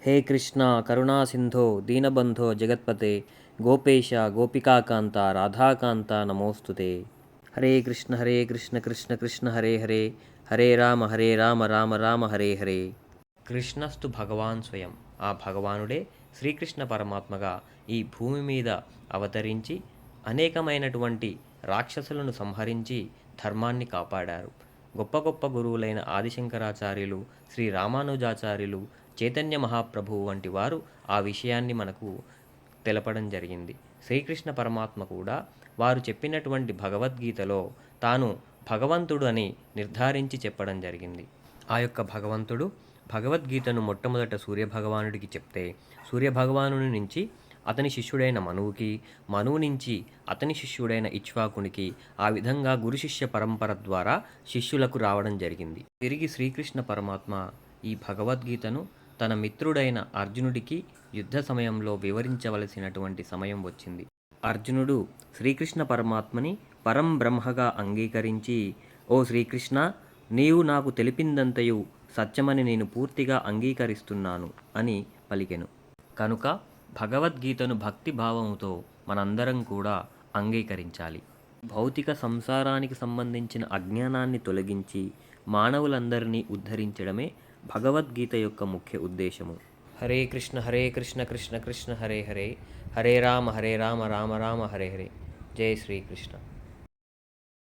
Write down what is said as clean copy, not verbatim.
హే కృష్ణ కరుణా సింధో దీనబంధో జగత్పతే గోపేశ గోపికాకాంత రాధాకాంత నమోస్తుతే. హరే కృష్ణ కృష్ణ కృష్ణ హరే హరే హరే రామ రామ రామ హరే హరే. కృష్ణస్తు భగవాన్ స్వయం. ఆ భగవానుడే శ్రీకృష్ణ పరమాత్మగా ఈ భూమి మీద అవతరించి అనేకమైనటువంటి రాక్షసులను సంహరించి ధర్మాన్ని కాపాడారు. గొప్ప గొప్ప గురువులైన ఆదిశంకరాచార్యులు, శ్రీ రామానుజాచార్యులు, చైతన్య మహాప్రభువు వంటి వారు ఆ విషయాన్ని మనకు తెలపడం జరిగింది. శ్రీకృష్ణ పరమాత్మ కూడా వారు చెప్పినటువంటి భగవద్గీతలో తాను భగవంతుడు అని నిర్ధారించి చెప్పడం జరిగింది. ఆ యొక్క భగవంతుడు భగవద్గీతను మొట్టమొదట సూర్యభగవానుడికి చెప్తే, సూర్యభగవానుని నుంచి అతని శిష్యుడైన మనువుకి, మనువు నుంచి అతని శిష్యుడైన ఇక్ష్వాకునికి, ఆ విధంగా గురు శిష్య పరంపర ద్వారా శిష్యులకు రావడం జరిగింది. తిరిగి శ్రీకృష్ణ పరమాత్మ ఈ భగవద్గీతను తన మిత్రుడైన అర్జునుడికి యుద్ధ సమయంలో వివరించవలసినటువంటి సమయం వచ్చింది. అర్జునుడు శ్రీకృష్ణ పరమాత్మని పరం బ్రహ్మగా అంగీకరించి, ఓ శ్రీకృష్ణ, నీవు నాకు తెలిపిందంతయు సత్యమని నేను పూర్తిగా అంగీకరిస్తున్నాను అని పలికెను. కనుక భగవద్గీతను భక్తి భావముతో మనందరం కూడా అంగీకరించాలి. భౌతిక సంసారానికి సంబంధించిన అజ్ఞానాన్ని తొలగించి మానవులందరినీ ఉద్ధరించడమే భగవద్గీత యొక్క ముఖ్య ఉద్దేశము. హరే కృష్ణ కృష్ణ కృష్ణ హరే హరే హరే రామ రామ రామ హరే హరే. జై శ్రీకృష్ణ.